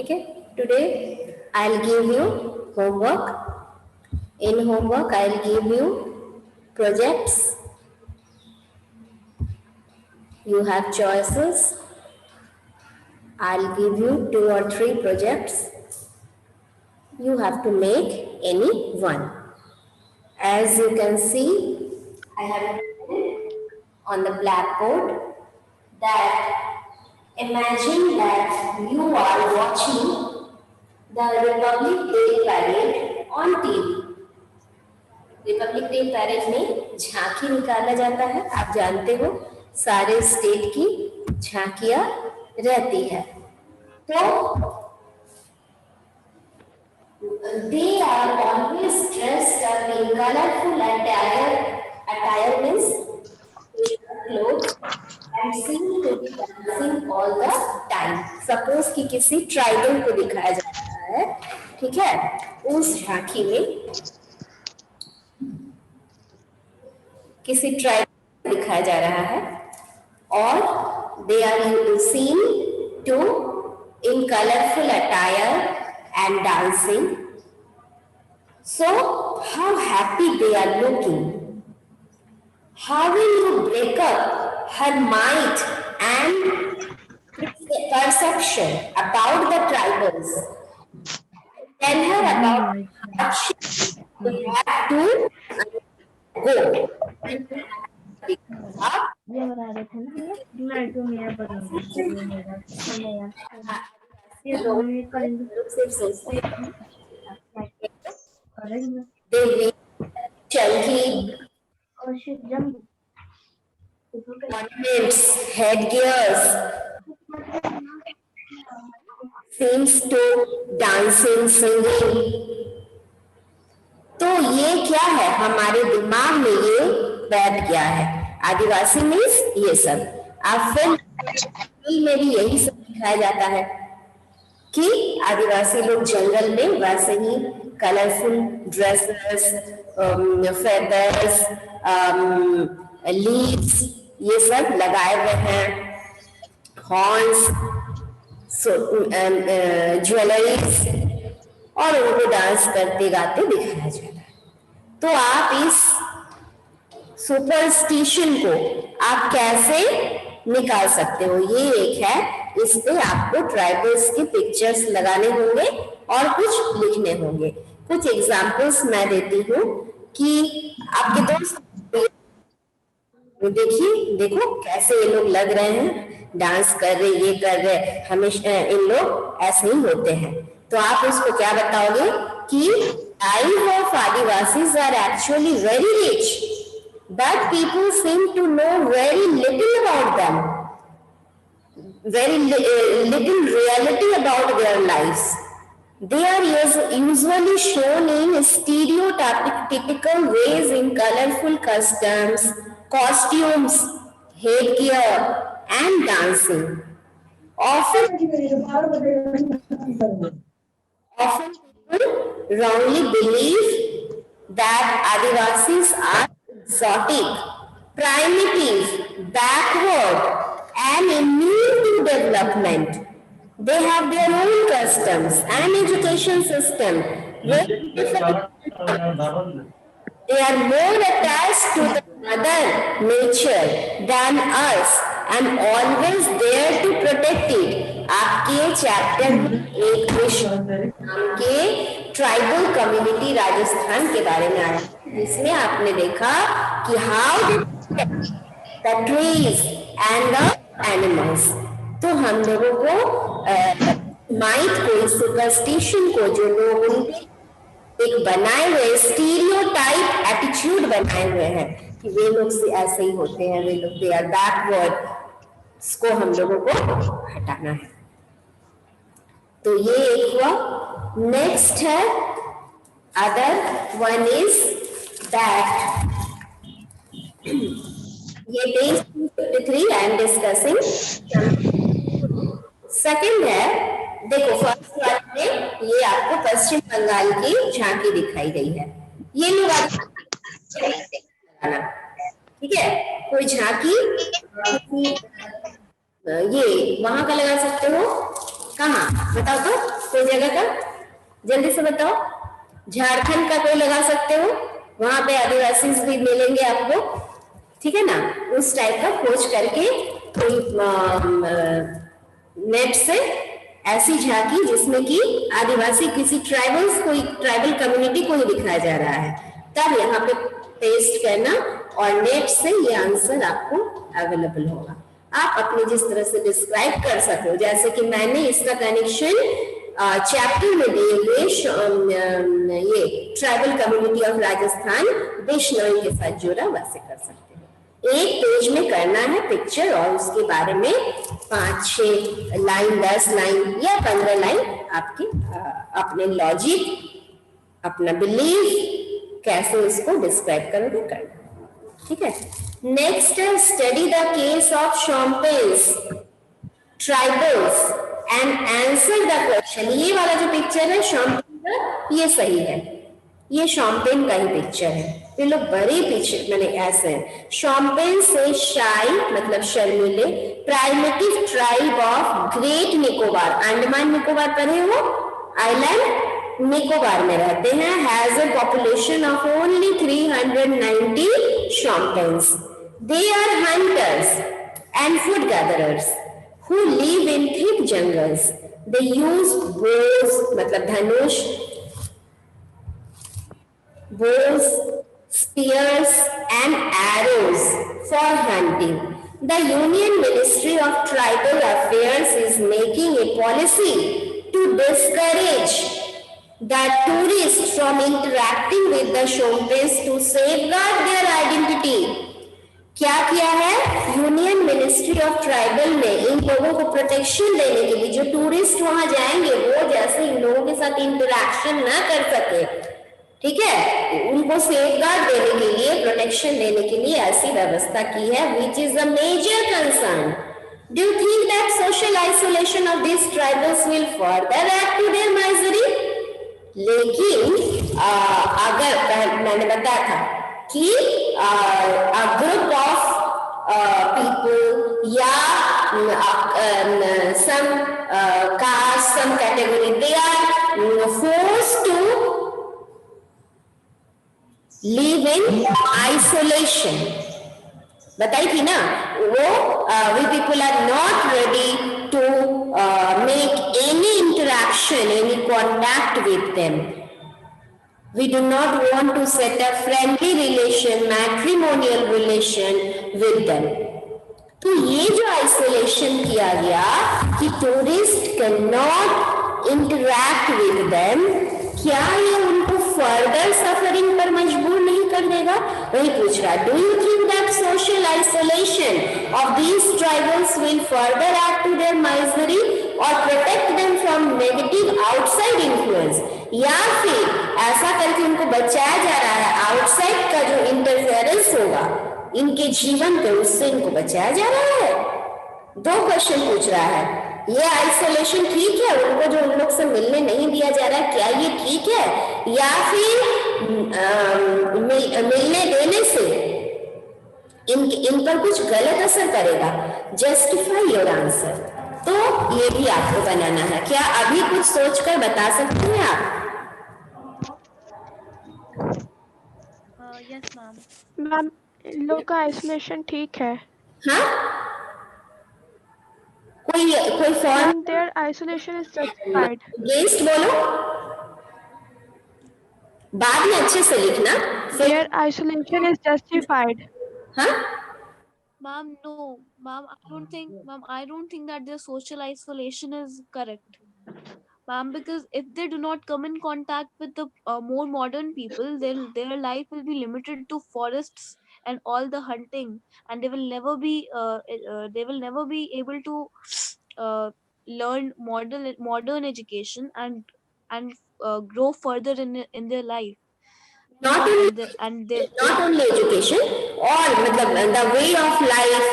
ठीक है. Today I'll give you homework. In homework I'll give you projects. You have choices. I'll give you 2 or 3 projects. You have to make any one. As you can see, I have written on the blackboard that imagine that you are watching the Republic Day parade on TV. Republic day parade में झांकी निकाला जाता है. आप जानते हो सारे state की झांकियां रहती है. तो they are always dressed up in colorful attire means clothes and seem to be dancing all the time. Suppose कि किसी ट्राइबल को दिखाया जा रहा है, ठीक है. उस झांकी में किसी ट्राइब दिखाया जा रहा है और they are seen to in colorful attire and dancing. So how happy they are looking. How will you break up her mind and perception about the tribals? Tell her about action you have to go. ये बता रहे थे ना मैं तो मेरा बता ये दोनों करेंगे सिर्फ सोचते हैं करेंगे देवी चलकी और जंग ornaments, headgears, seems to dancing, singing. तो ये क्या है, हमारे दिमाग में ये बैठ गया है. आदिवासी मीन्स ये सब. आप फिल्म में भी यही सब दिखाया जाता है कि आदिवासी लोग जंगल में वैसे ही कलरफुल ड्रेसेस, फेदर्स, लीव्स ये सब लगाए हुए हैं, हॉर्न्स, ज्वेलरीज, और उनको डांस करते गाते दिखाया जाता है. तो आप इस सुपरस्टिशन को आप कैसे निकाल सकते हो, ये एक है. इस पे आपको ट्राइबल्स के पिक्चर्स लगाने होंगे और कुछ लिखने होंगे. कुछ एग्जांपल्स मैं देती हूँ कि आपके दोस्त देखिए, देखो कैसे ये लोग लग रहे हैं, डांस कर रहे, ये कर रहे. हमेशा इन लोग ऐसे ही होते हैं. तो आप उसको क्या बताओगे कि life of Adivasis are actually very rich, but people seem to know very little about them, very little reality about their lives. They are usually shown in stereotypical ways in colorful costumes, headgear, and dancing. Often people wrongly believe that Adivasis are exotic, primitive, backward, and immune to development. They have their own customs and education system. They are more attached to the mother nature than us and always there to protect it. आपके chapter में एक विषय नाम के tribal community Rajasthan के बारे में आया, जिसमें आपने देखा कि how the trees and the animals. तो हम लोगों को माइट को, सुपरस्टिशन को, जो लोग उनके एक बनाए हुए स्टीरियोटाइप एटीट्यूड बनाए हुए हैं कि वे लोग से ऐसे ही होते हैं, वे लोग दे आर बैकवर्ड, इसको हम लोगों को हटाना है. तो ये एक हुआ. नेक्स्ट है अदर वन इज दैट ये page 253 I am discussing. Second है, देखो फर्स्ट वाले में ये आपको पश्चिम बंगाल की झांकी दिखाई गई है. ये लोग ठीक है, कोई झांकी ये वहां का लगा सकते हो कहाँ बताओ तो, कोई जगह का जल्दी से बताओ। झारखंड का कोई लगा सकते हो, वहां पे आदिवासी भी मिलेंगे आपको, ठीक है ना। उस टाइप का खोज करके कोई नेट से ऐसी झांकी जिसमें कि आदिवासी किसी ट्राइबल्स, कोई ट्राइबल कम्युनिटी को ही दिखाया जा रहा है, तब यहाँ पे पेस्ट करना और नेट से ये आंसर आपको अवेलेबल होगा। आप अपने जिस तरह से डिस्क्राइब कर सको, जैसे कि मैंने इसका कनेक्शन चैप्टर में दिए हुए ये tribal community of Rajasthan Bishnoi के साथ जोड़ा, वैसे कर सकते हैं। एक पेज में करना है पिक्चर और उसके बारे में 5-6 लाइन, 10 लाइन या 15 लाइन आपके अपने लॉजिक, अपना बिलीफ कैसे इसको डिस्क्राइब करोगे करना, ठीक है। नेक्स्ट है study the case of Shompens tribals and answer the question. ये वाला जो पिक्चर है शॉम्पेन का, ये सही है, ये शॉम्पेन का ही पिक्चर है। ये लोग बड़े पीछे मैंने ऐसे हैं। शॉम्पेन से शाई मतलब शर्मीले, primitive tribe of great Nicobar, Andaman Nicobar पढ़े हो, आइलैंड निकोबार में रहते हैं, has a population of only 390 Shompens. They are hunters and food gatherers who live in thick jungles. They use bows मतलब धनुष, bows, spears and arrows for hunting. The Union Ministry of Tribal Affairs is making a policy to discourage the tourists from interacting with the Shompenes to safeguard their identity. क्या किया है union ministry of tribal ने इन लोगों को protection देने के लिए, जो टूरिस्ट वहां जाएंगे वो जैसे इन लोगों के साथ इंटरेक्शन ना कर सके, ठीक है, उनको सेफगार्ड देने के लिए, प्रोटेक्शन देने के लिए ऐसी व्यवस्था की है, which is a major concern. Do you think that social isolation of this tribals will further add to their misery? लेकिन अगर मैंने बताया था कि a group of people या some caste, some category, they are forced to live in isolation, बताई थी ना वो, we people are not ready to make any interaction, any contact with them. We do not want to set a friendly relation, matrimonial relation with them. तो ये जो isolation किया गया कि tourist can not interact with them, क्या ये उनको further suffering पर मजबूर नहीं कर देगा? वही पूछ रहा। Do you think that social isolation of these tribals will further add to their misery और protect them from negative outside influence, या फिर ऐसा करके उनको बचाया जा रहा है आउटसाइड का जो इंटरफेरेंस होगा इनके जीवन पे, उससे इनको बचाया जा रहा है? दो क्वेश्चन पूछ रहा है। ये आइसोलेशन ठीक है, उनको जो उन लोग से मिलने नहीं दिया जा रहा है, क्या ये ठीक है, या फिर मिलने देने से इन पर कुछ गलत असर करेगा? Justify your answer. तो ये भी आपको बनाना है। क्या अभी कुछ सोचकर बता सकते हैं आप? Yes ma'am. मैम इन लोग का आइसोलेशन ठीक है। हाँ, कोई form their isolation is justified. Guest बोलो, बाद में अच्छे से लिखना। Their isolation is justified. हाँ Ma'am, no, ma'am, I don't think that their social isolation is correct. Ma'am, because if they do not come in contact with the more modern people, their life will be limited to forests and all the hunting, and they will never be able to learn modern education and grow further in their life. not only And they not only education और मतलब the way of life,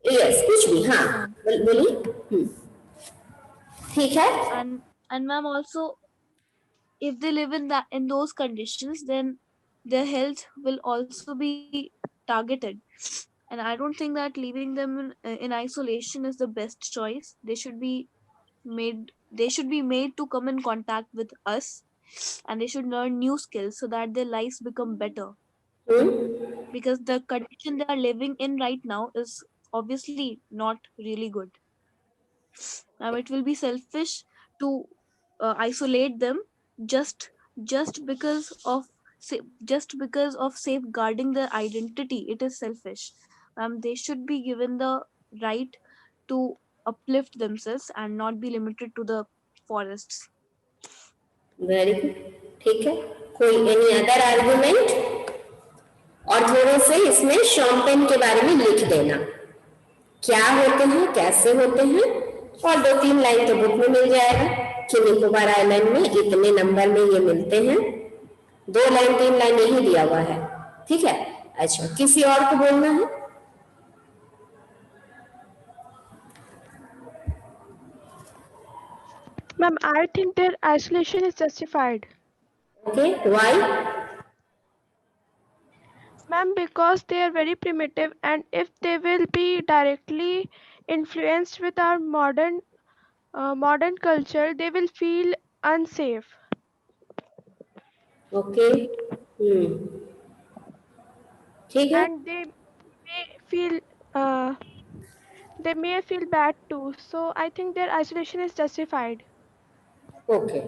yes कुछ भी, हाँ बोलिए। ठीक है। and ma'am, also if they live in those conditions, then their health will also be targeted, and I don't think that leaving them in isolation is the best choice. They should be they should be made to come in contact with us, and they should learn new skills so that their lives become better, because the condition they are living in right now is obviously not really good. It will be selfish to isolate them just just because of just because of safeguarding their identity. It is selfish. They should be given the right to uplift themselves and not be limited to the forests. Very good, ठीक है. कोई any other argument? और थोड़े से इसमें champagne के बारे में लिख देना, क्या होते हैं, कैसे होते हैं, और 2-3 लाइन तो बुक में मिल जाएगा कि निकोबार आइलैंड में इतने नंबर में ये मिलते हैं. 2 लाइन 3 लाइन यही दिया हुआ है, ठीक है. अच्छा, किसी और को बोलना है? Ma'am, I think their isolation is justified. Okay, why? Ma'am, because they are very primitive, and if they will be directly influenced with our modern culture, they will feel unsafe. Okay, ठीक है. And feel uh, they may feel bad too. So I think their isolation is justified. Okay,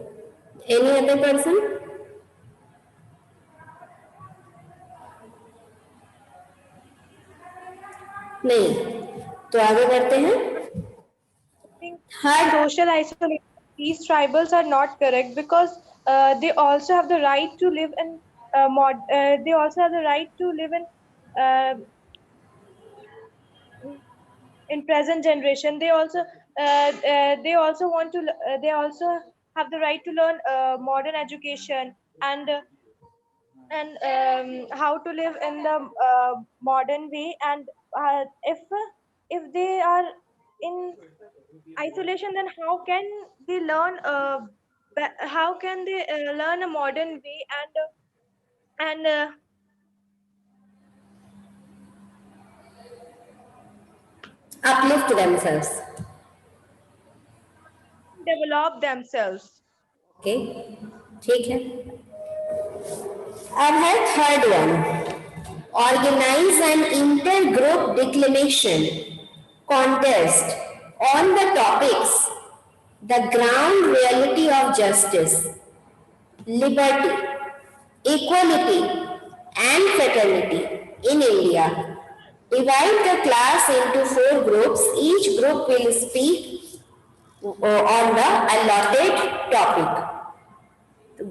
any other person? नहीं, तो आगे बढ़ते हैं. Social isolation, these tribals are not correct because they also have the right to live in they also have the right to live in present generation. They also want to they also have the right to learn modern education and how to live in the modern way. And if they are in isolation, then how can they learn learn a modern way and uplift themselves, develop themselves? Okay, ठीक है. अब है third one, organise an inter group declamation contest on the topics the ground reality of justice, liberty, equality and fraternity in India. Divide the class into 4 groups. Each group will speak on the allotted topic.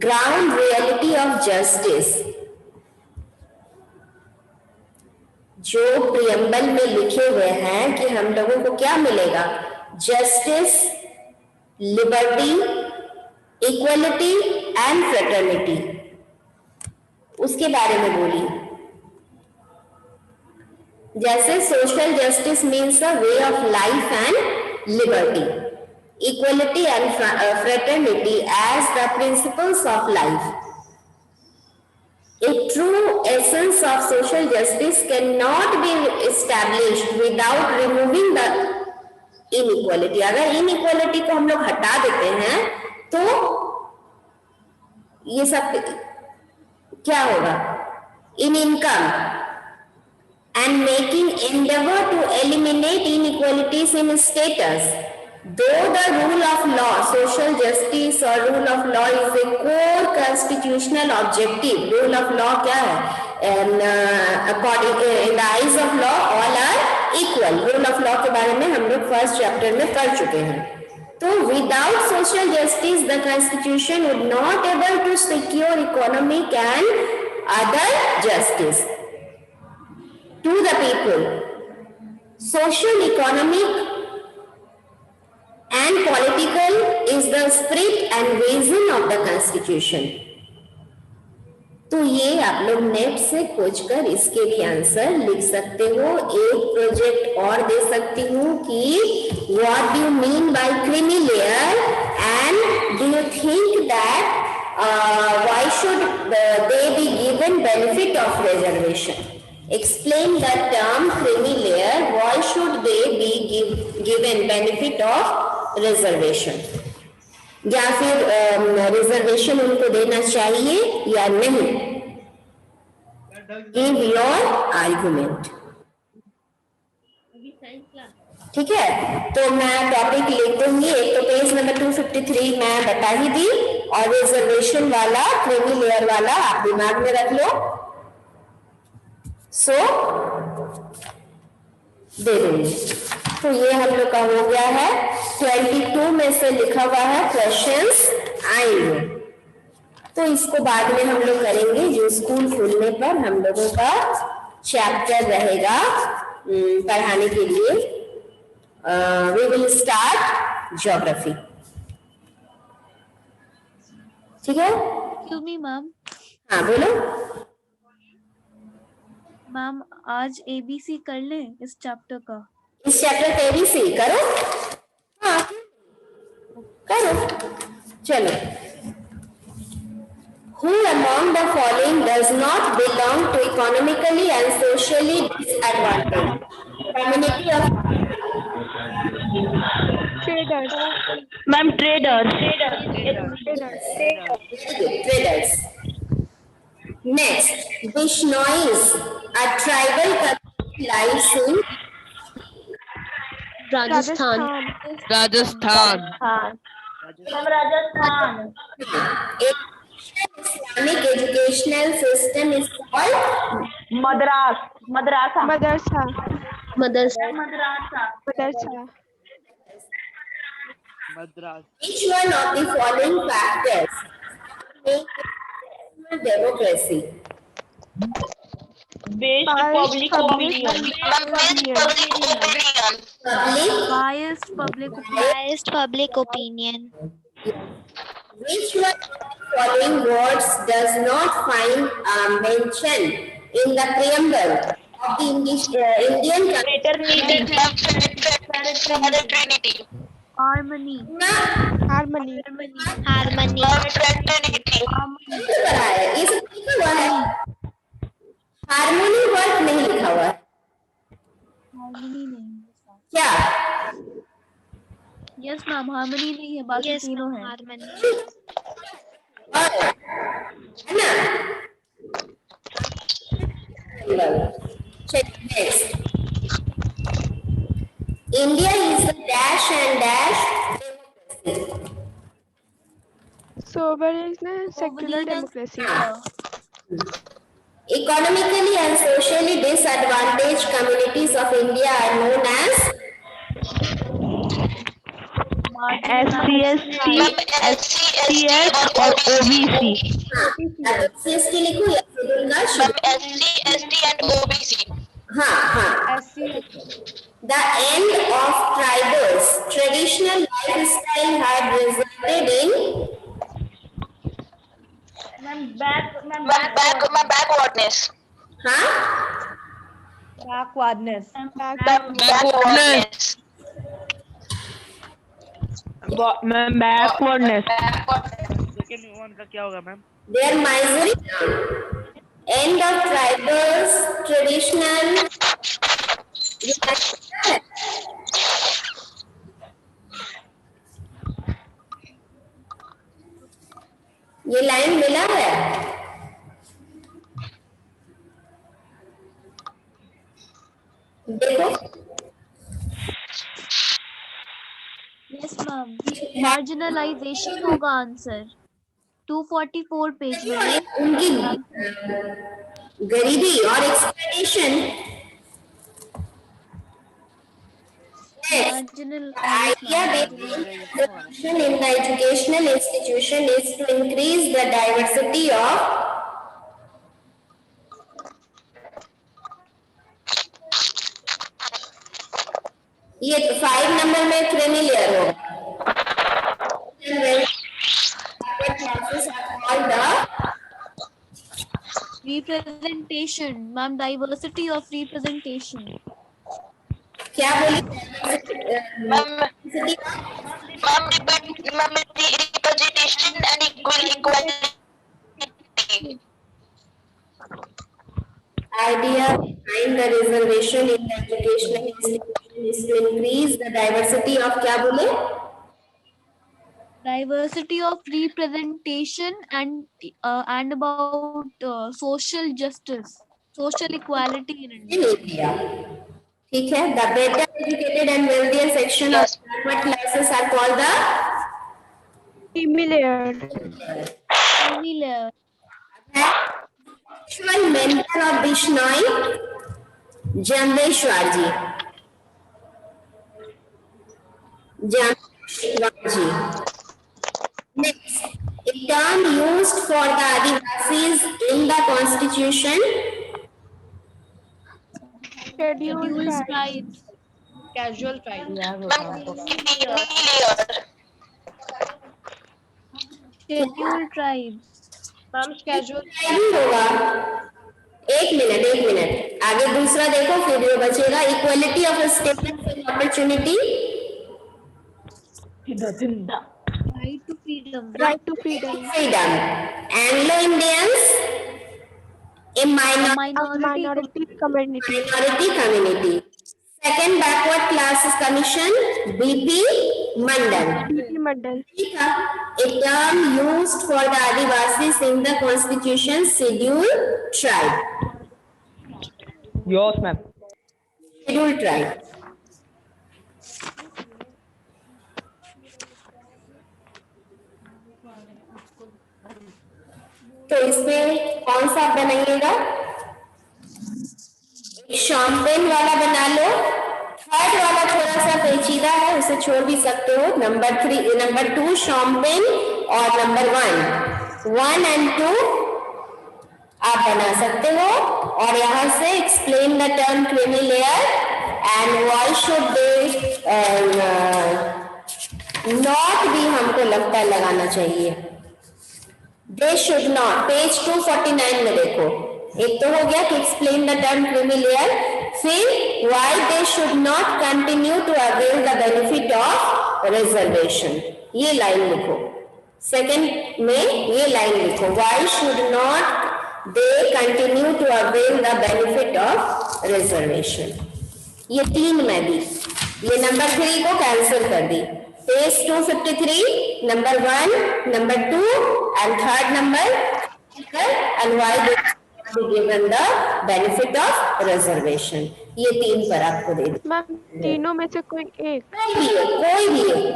Ground reality of justice. जो preamble में लिखे हुए हैं कि हम लोगों को क्या मिलेगा, justice, liberty, equality and fraternity, उसके बारे में बोलिए. जैसे social justice means a way of life and liberty, equality and fraternity as the principles of life. A true essence of social justice cannot be established without removing the inequality. अगर inequality को हम लोग हटा देते हैं तो ये सब क्या होगा? In income and making endeavor to eliminate inequalities in status. Though the rule of law, social justice or rule of law is a core constitutional objective. Rule of law क्या है? According in the eyes of law, all are equal. Rule of law के बारे में हम लोग first chapter में कर चुके हैं. तो without social justice, the constitution would not able to secure economic and other justice to the people. Social, economic and political is the spirit and vision of the constitution. तो ये आप लोग net से खोज कर इसके लिए आंसर लिख सकते हो. एक प्रोजेक्ट और दे सकती हूँ कि what do you mean by creamy layer and do you think that why should they be given benefit of reservation? Explain the term creamy layer. Why should they be given benefit of reservation, या फिर reservation उनको देना चाहिए या नहीं? Give your argument. ठीक है, तो मैं टॉपिक लिख दूंगी। एक तो पेज नंबर 253 मैं बता ही दी, और रिजर्वेशन वाला, क्रीमी लेयर वाला आप दिमाग में रख लो। सो दे दूंगी। तो ये हम लोग का हो गया है। 22 में से लिखा हुआ है क्वेश्चंस आएंगे, तो इसको बाद में हम लोग करेंगे। जो स्कूल खुलने पर हम लोगों का चैप्टर रहेगा पढ़ाने के लिए। We will start geography. ठीक है? Excuse me, ma'am. हाँ बोलो। मैम आज ABC कर लें इस चैप्टर का। इस चैप्टर का ABC करो। हाँ करो, चलो। Who among the following does not belong to economically and socially disadvantaged community of Traders. Ma'am, traders. traders? Next, Bishnois, a tribal community lives in Rajasthan. Rajasthan. Ma'am, Rajasthan. Islamic educational system is called Madrasa. Madrasa. Madrasa. Madrasa. Madras. Which one of the following factors make a democracy? Based public opinion. Public. Biased public opinion. Which one of the following words does not find mention in the preamble of the Indian Fraternity. Harmony. Harmony. ये सब लिखा हुआ है। Harmony word नहीं लिखा हुआ है Harmony नहीं। क्या? Yes मैम, harmony नहीं है, बाकी तीनों हैं। है ना? Check next. India is the dash and dash democracy. Sovereign secular democracy. Economically and socially disadvantaged communities of India are known as SCS और OBC. SC लिखो या फिर SC and OBC. हाँ. The end of tribals' traditional lifestyle had resulted in Backwardness. Backwardness. Backwardness. Backwardness. Second one का क्या होगा ma'am? their misery. End of tribals' traditional. ये line मिला है। देखो Yes मैम, marginalization होगा आंसर 244 पेज में। उनकी गरीबी और exploitation. Marginal Idea behind in the educational institution is to increase the diversity of ये 5 नंबर में क्रीमी लेयर होगा। Classes are called the representation ma'am, diversity of representation। क्या बोली? Representation and equality. Idea behind the reservation in the educational institution is to increase the diversity of क्या बोले? diversity of representation and about social justice, social equality in India. in India. ठीक है, the better educated and wealthier section of Yes. backward classes are called the creamy layer. Creamy layer. actual mentor of Bishnoi, Jambeshwarji. Jambeshwarji. Next, a term used for the Adivasis in the constitution. Scheduled Scheduled tribes. tribes. Casual tribe. Ma'am, creamy layer. Scheduled tribes. Ma'am, casual. क्या ही होगा? एक minute आगे दूसरा देखो, फिर जो बचेगा equality of status and opportunity, Right to freedom. Right to freedom. freedom. Anglo Indians, a Minority community. community. Second backward classes commission, BP Mandal. BP Mandal. A term used for the Adivasis in the constitution, scheduled tribe. Yours, ma'am. Scheduled tribe. तो इसमें कौन सा आप बनाइएगा? Champagne वाला बना लो। Third वाला थोड़ा सा पेचीदा है, उसे छोड़ भी सकते हो। नंबर 2 शॉम्पेन और नंबर 1 एंड 2 आप बना सकते हो। और यहाँ से explain the term creamy layer and why should they not भी हमको लगता है लगाना चाहिए। दे शुड नॉट, पेज 249 में देखो। एक तो हो गया कि explain the term creamy layer, फिर why they should not continue to avail the benefit of reservation, ये लाइन लिखो। सेकंड में ये लाइन लिखो, why should not they continue to avail the benefit of reservation. ये 3 में दी, ये नंबर 3 को कैंसिल कर दी। Page 253, number 1, number 2 and third number, and why they be given the benefit of reservation. ये 3 पर आपको दे दी। मैम तीनों में से कोई एक।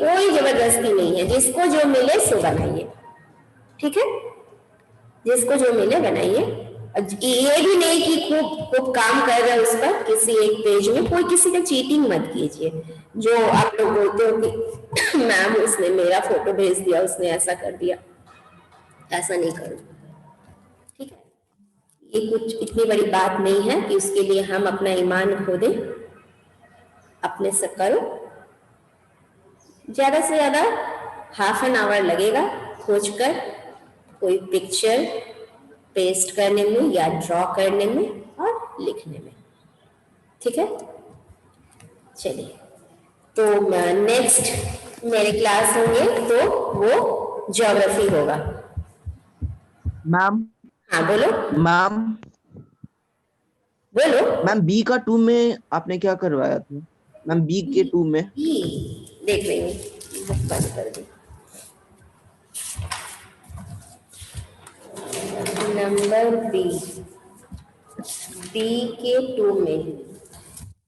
कोई जबरदस्ती नहीं है, जिसको जो मिले सो बनाइए, ठीक है? जिसको जो मिले बनाइए। ये भी नहीं कि खूब काम कर रहा है उस पर किसी एक पेज में, कोई किसी का चीटिंग मत कीजिए। जो आप लोग बोलते हो कि मैम उसने मेरा फोटो भेज दिया, उसने ऐसा कर दिया, ऐसा नहीं करो, ठीक है? ये कुछ इतनी बड़ी बात नहीं है कि उसके लिए हम अपना ईमान खो दें। अपने से करो, ज्यादा से ज्यादा हाफ एन आवर लगेगा खोजकर कोई पिक्चर पेस्ट करने में या ड्रॉ करने में और लिखने में, ठीक है? चलिए, तो नेक्स्ट मेरे क्लास होंगे तो वो ज्योग्राफी होगा। मैम हाँ बोलो मैम बोलो। मैम बी का 2 में आपने क्या करवाया था? मैम बी के 2 में देख रही हूँ, बुक बंद कर दी। नंबर बी के 2 में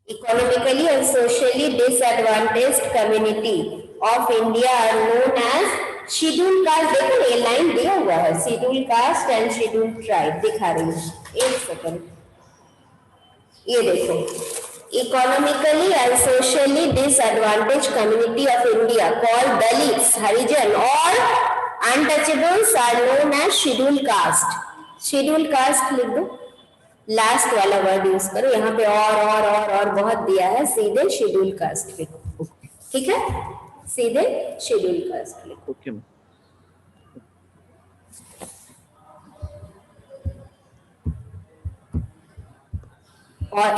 economically and socially disadvantaged community of India are known as scheduled caste. देखो ये लाइन दिया हुआ है, scheduled caste and scheduled tribe दिखा रही हूँ, एक सेकंड। ये देखो, economically and socially disadvantaged community of India called Dalits, Harijan और untouchables are known as scheduled caste. Scheduled caste लिख दो, लास्ट वाला वर्ड यूज करो। यहाँ पे और बहुत दिया है, सीधे शेड्यूल कास्ट लिखो, ठीक है? सीधे शेड्यूल कास्ट लिखो। Okay ma'am. और